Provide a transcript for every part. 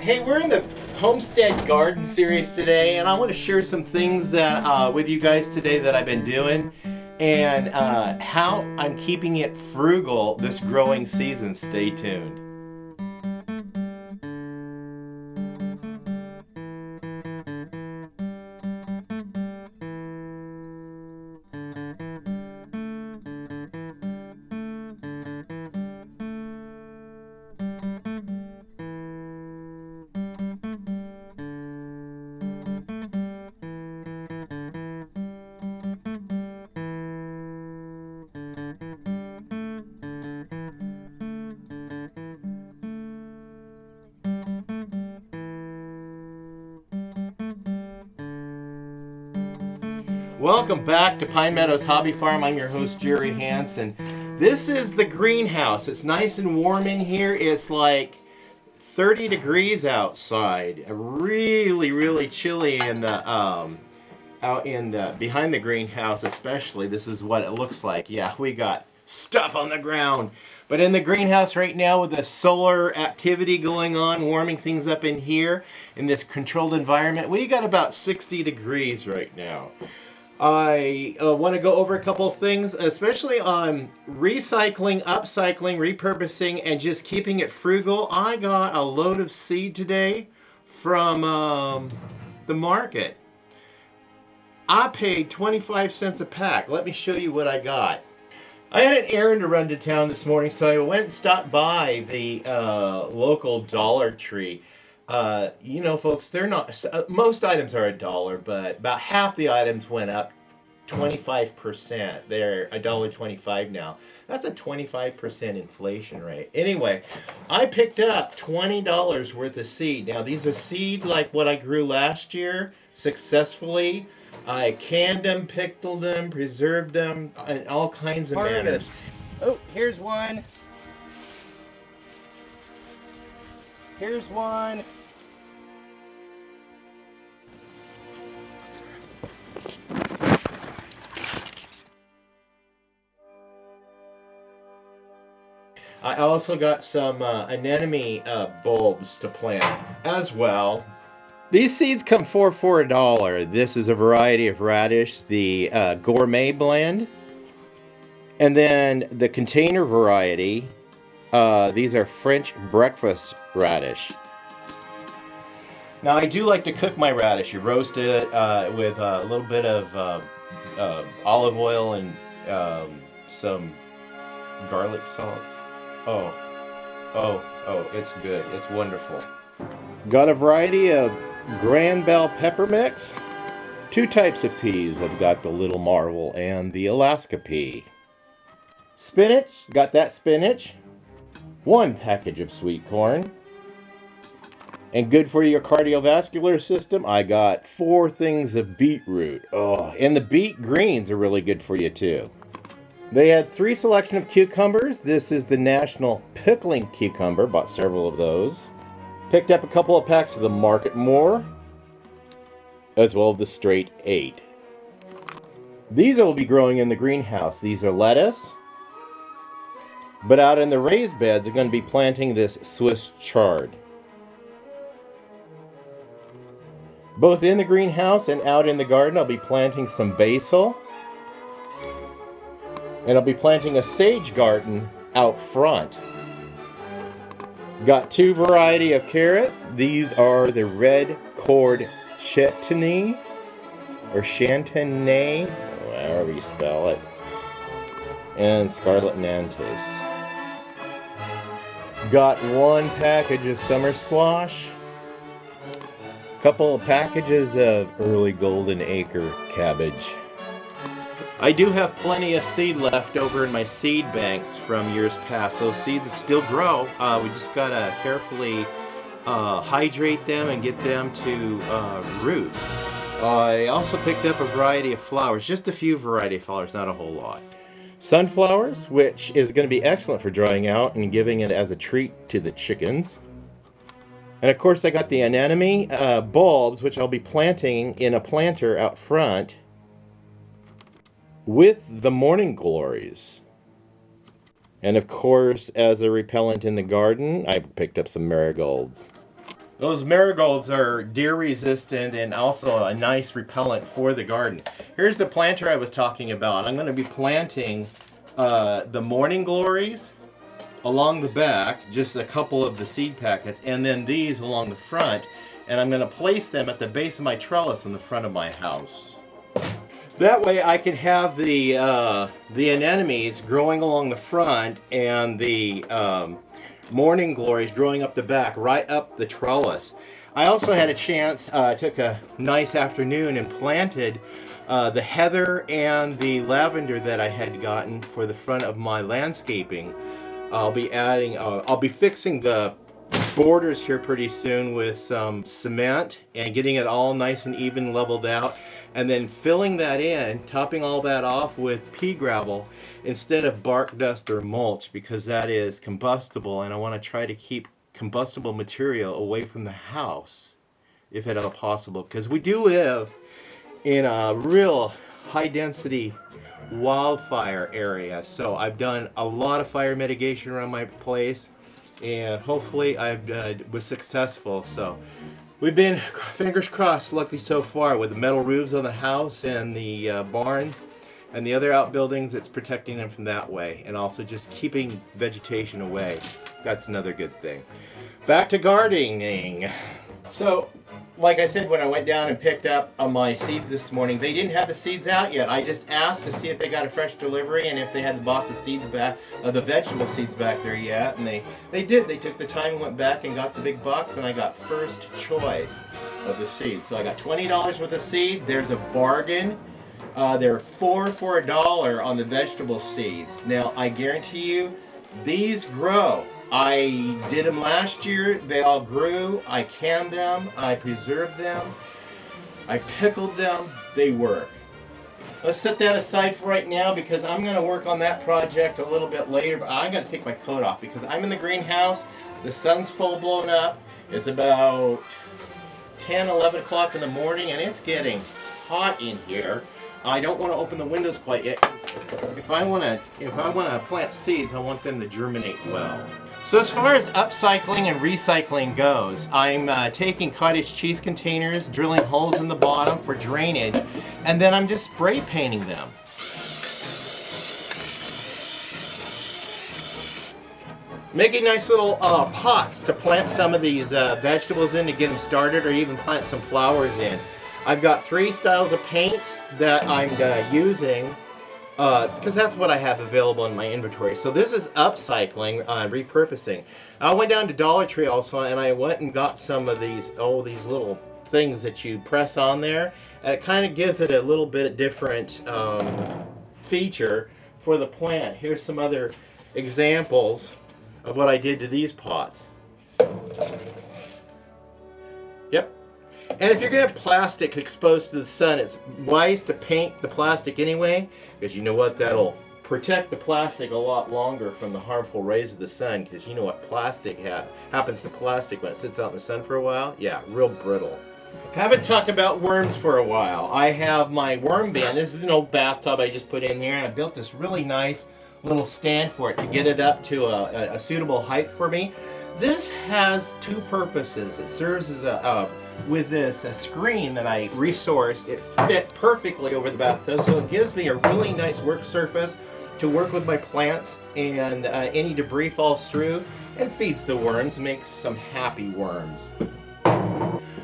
Hey, we're in the Homestead Garden series today, and I want to share some things that with you guys today that I've been doing and how I'm keeping it frugal this growing season. Stay tuned. Welcome back to Pine Meadows Hobby Farm. I'm your host, Jerry Hansen. This is the greenhouse. It's nice and warm in here. It's like 30 degrees outside. Really chilly in the out in the behind the greenhouse especially. This is what it looks like. Yeah, we got stuff on the ground. But in the greenhouse right now with the solar activity going on, warming things up in here in this controlled environment, we got about 60 degrees right now. I want to go over a couple of things, especially on recycling, upcycling, repurposing, and just keeping it frugal. I got a load of seed today from the market. I paid 25 cents a pack. Let me show you what I got. I had an errand to run to town this morning, so I went and stopped by the local Dollar Tree. You know, folks, they're not, most items are $1, but about half the items went up 25%. They're $1.25 now. That's a 25% inflation rate. Anyway, I picked up $20 worth of seed. Now, these are seed like what I grew last year successfully. I canned them, pickled them, preserved them, and all kinds of manners. Oh, here's one. Here's one. I also got some anemone bulbs to plant as well. These seeds come for $1. This is a variety of radish, the gourmet blend. And then the container variety, these are French breakfast radish. Now I do like to cook my radish. You roast it with a little bit of olive oil and some garlic salt. Oh, it's good. It's wonderful. Got a variety of Grand Bell pepper mix. Two types of peas. I've got the Little Marvel and the Alaska pea. Spinach. Got that spinach. One package of sweet corn. And good for your cardiovascular system, I got 4 things of beetroot. Oh, and the beet greens are really good for you too. They had 3 selection of cucumbers. This is the National Pickling Cucumber. Bought several of those. Picked up a couple of packs of the Market More, as well as the Straight 8. These I will be growing in the greenhouse. These are lettuce. But out in the raised beds, I'm going to be planting this Swiss chard. Both in the greenhouse and out in the garden, I'll be planting some basil. And I'll be planting a sage garden out front. Got 2 variety of carrots. These are the red cord chantenay, or chantenay, however you spell it, and scarlet nantes. Got 1 package of summer squash. Couple of packages of early golden acre cabbage. I do have plenty of seed left over in my seed banks from years past. Those seeds still grow. We just gotta carefully hydrate them and get them to root. I also picked up a variety of flowers, just a few variety of flowers, not a whole lot. Sunflowers, which is going to be excellent for drying out and giving it as a treat to the chickens. And of course I got the anemone bulbs, which I'll be planting in a planter out front with the morning glories. And of course, as a repellent in the garden, I picked up some marigolds. Those marigolds are deer resistant and also a nice repellent for the garden. Here's the planter I was talking about. I'm going to be planting the morning glories along the back, just a couple of the seed packets, and then these along the front. And I'm going to place them at the base of my trellis in the front of my house. That way I can have the anemones growing along the front and the morning glories growing up the back, right up the trellis. I also had a chance, took a nice afternoon and planted the heather and the lavender that I had gotten for the front of my landscaping. I'll be adding, I'll be fixing the borders here pretty soon with some cement and getting it all nice and even leveled out, and then filling that in, topping all that off with pea gravel instead of bark dust or mulch, because that is combustible and I want to try to keep combustible material away from the house if at all possible, because we do live in a real high density wildfire area. So I've done a lot of fire mitigation around my place, and hopefully I was successful. So we've been, fingers crossed, lucky so far with the metal roofs on the house and the barn and the other outbuildings. It's protecting them from that way, and also just keeping vegetation away. That's another good thing. Back to gardening. So, like I said, when I went down and picked up my seeds this morning, they didn't have the seeds out yet. I just asked to see if they got a fresh delivery and if they had the box of seeds back, the vegetable seeds back there yet. And they did. They took the time and went back and got the big box, and I got first choice of the seeds. So I got $20 worth of seed. There's a bargain. They're 4 for $1 on the vegetable seeds. Now, I guarantee you, these grow. I did them last year. They all grew. I canned them. I preserved them. I pickled them. They work. Let's set that aside for right now, because I'm going to work on that project a little bit later. But I'm going to take my coat off because I'm in the greenhouse. The sun's full blown up. It's about 10, 11 o'clock in the morning, and it's getting hot in here. I don't want to open the windows quite yet. If I want to plant seeds, I want them to germinate well. So as far as upcycling and recycling goes, I'm taking cottage cheese containers, drilling holes in the bottom for drainage, and then I'm just spray painting them. Making nice little pots to plant some of these vegetables in to get them started, or even plant some flowers in. I've got 3 styles of paints that I'm using because that's what I have available in my inventory. So this is upcycling, repurposing. I went down to Dollar Tree also, and I went and got some of these, these little things that you press on there, and it kind of gives it a little bit different feature for the plant. Here's some other examples of what I did to these pots. Yep. And if you're going to have plastic exposed to the sun, it's wise to paint the plastic anyway, because you know what? That'll protect the plastic a lot longer from the harmful rays of the sun, because you know what plastic happens to plastic when it sits out in the sun for a while? Yeah, real brittle. Haven't talked about worms for a while. I have my worm bin. This is an old bathtub I just put in there, and I built this really nice little stand for it to get it up to a suitable height for me. This has 2 purposes. It serves as with this screen that I resourced. It fit perfectly over the bathtub, so it gives me a really nice work surface to work with my plants, and any debris falls through and feeds the worms, makes some happy worms.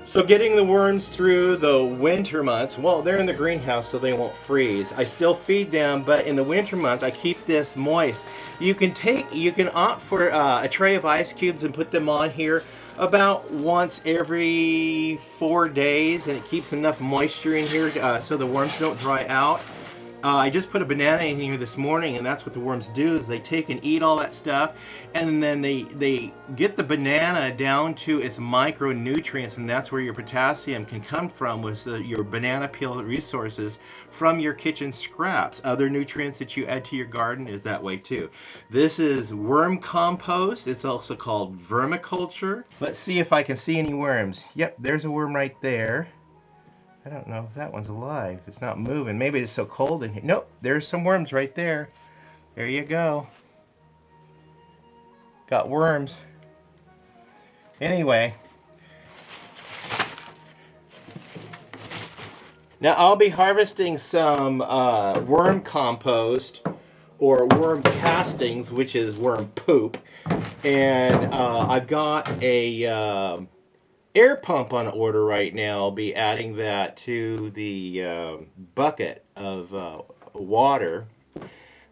So getting the worms through the winter months, well, they're in the greenhouse so they won't freeze. I still feed them, but in the winter months I keep this moist. You can opt for a tray of ice cubes and put them on here about once every 4 days, and it keeps enough moisture in here so the worms don't dry out. I just put a banana in here this morning, and that's what the worms do, is they take and eat all that stuff, and then they get the banana down to its micronutrients, and that's where your potassium can come from, was your banana peel resources from your kitchen scraps. Other nutrients that you add to your garden is that way too. This is worm compost. It's also called vermiculture. Let's see if I can see any worms. Yep, there's a worm right there. I don't know if that one's alive. It's not moving. Maybe it's so cold in here. Nope, there's some worms right there. There you go. Got worms. Anyway, Now I'll be harvesting some worm compost or worm castings, which is worm poop. And I've got a air pump on order right now. I'll be adding that to the bucket of water,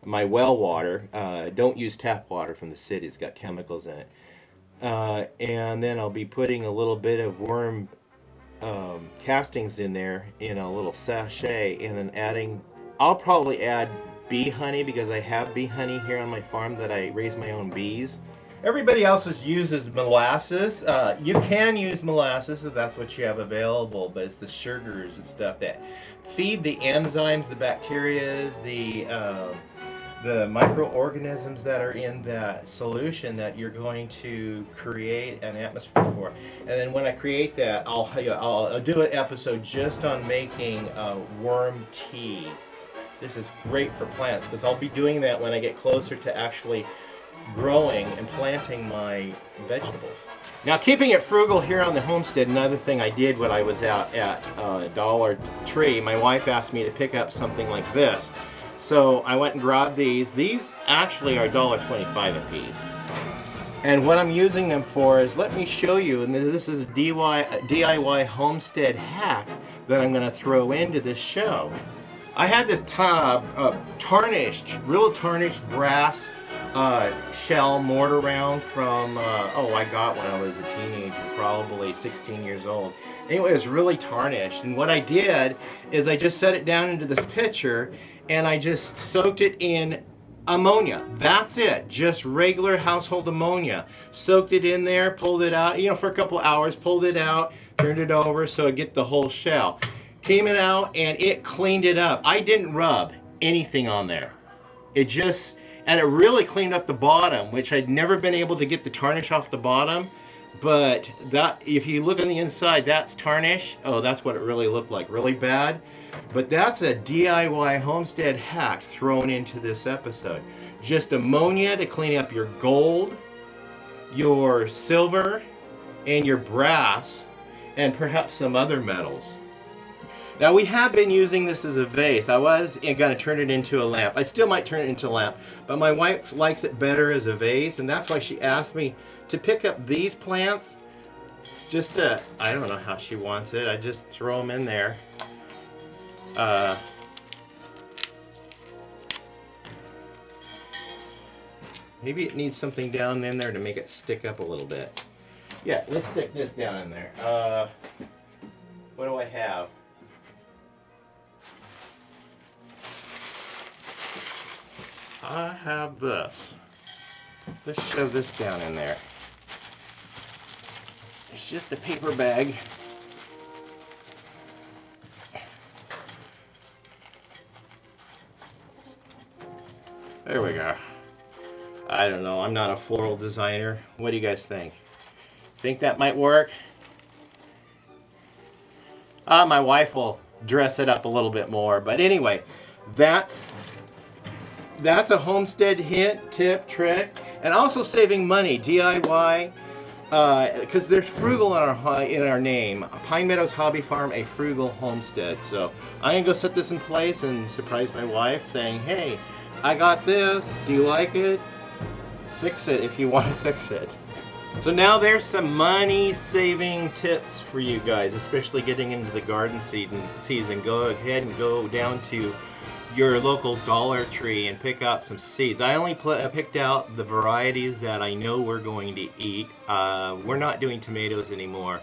my well water. Don't use tap water from the city, it's got chemicals in it. And then I'll be putting a little bit of worm castings in there in a little sachet, and then I'll probably add bee honey because I have bee honey here on my farm that I raise my own bees. Everybody else uses molasses. You can use molasses if that's what you have available, but it's the sugars and stuff that feed the enzymes, the bacteria, the microorganisms that are in that solution that you're going to create an atmosphere for. And then when I create that, I'll do an episode just on making worm tea. This is great for plants because I'll be doing that when I get closer to actually growing and planting my vegetables. Now, keeping it frugal here on the homestead, another thing I did when I was out at Dollar Tree, my wife asked me to pick up something like this. So I went and grabbed these. These actually are $1.25 a piece. And what I'm using them for is, let me show you, and this is a DIY homestead hack that I'm going to throw into this show. I had this real tarnished brass shell mortar round from, I got when I was a teenager, probably 16 years old. Anyway, it was really tarnished. And what I did is I just set it down into this pitcher and I just soaked it in ammonia. That's it, just regular household ammonia. Soaked it in there, pulled it out, for a couple of hours, pulled it out, turned it over so I get the whole shell. Came it out and it cleaned it up. I didn't rub anything on there. And it really cleaned up the bottom, which I'd never been able to get the tarnish off the bottom. But that, if you look on the inside, that's tarnish. Oh, that's what it really looked like, really bad. But that's a DIY homestead hack thrown into this episode. Just ammonia to clean up your gold, your silver, and your brass, and perhaps some other metals. Now, we have been using this as a vase. I was going to turn it into a lamp. I still might turn it into a lamp, but my wife likes it better as a vase, and that's why she asked me to pick up these plants. I don't know how she wants it. I just throw them in there. Maybe it needs something down in there to make it stick up a little bit. Yeah, let's stick this down in there. What do I have? I have this. Let's shove this down in there. It's just a paper bag. There we go. I don't know. I'm not a floral designer. What do you guys think? Think that might work? My wife will dress it up a little bit more. But anyway, that's a homestead hint, tip, trick, and also saving money, DIY, because there's frugal in our name. Pine Meadows Hobby Farm, a frugal homestead. So I'm gonna go set this in place and surprise my wife, saying, "Hey, I got this. Do you like it? Fix it if you want to fix it." So now there's some money-saving tips for you guys, especially getting into the garden season. Go ahead and go down to your local Dollar Tree and pick out some seeds. I only picked out the varieties that I know we're going to eat. We're not doing tomatoes anymore.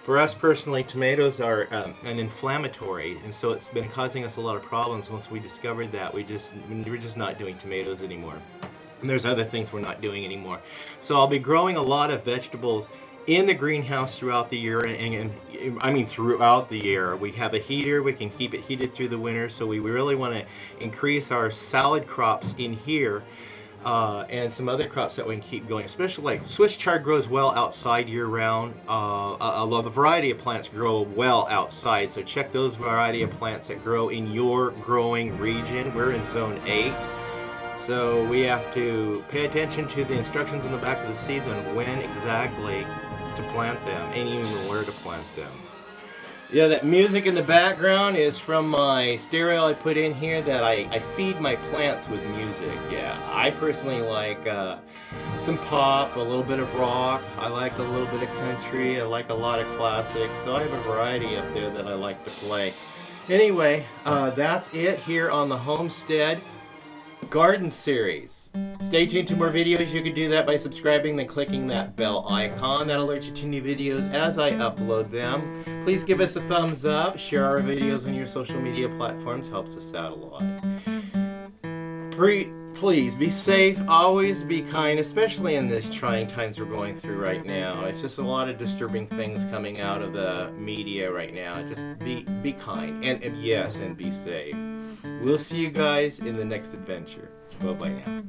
For us personally, tomatoes are an inflammatory, and so it's been causing us a lot of problems. Once we discovered that, we're just not doing tomatoes anymore. And there's other things we're not doing anymore. So I'll be growing a lot of vegetables in the greenhouse throughout the year, and I mean throughout the year. We have a heater, we can keep it heated through the winter, so we really want to increase our salad crops in here, and some other crops that we can keep going, especially like Swiss chard grows well outside year-round. A variety of plants grow well outside, so check those variety of plants that grow in your growing region. We're in zone 8. So we have to pay attention to the instructions on the back of the seeds on when exactly to plant them and even where to plant them. Yeah, that music in the background is from my stereo I put in here that I feed my plants with music. Yeah, I personally like some pop, a little bit of rock. I like a little bit of country. I like a lot of classics. So I have a variety up there that I like to play. Anyway, that's it here on the Homestead Garden Series. Stay tuned to more videos. You can do that by subscribing, then clicking that bell icon. That'll alert you to new videos as I upload them. Please give us a thumbs up. Share our videos on your social media platforms. Helps us out a lot. Please be safe. Always be kind, especially in these trying times we're going through right now. It's just a lot of disturbing things coming out of the media right now. Just be kind. And yes, and be safe. We'll see you guys in the next adventure. Bye-bye now.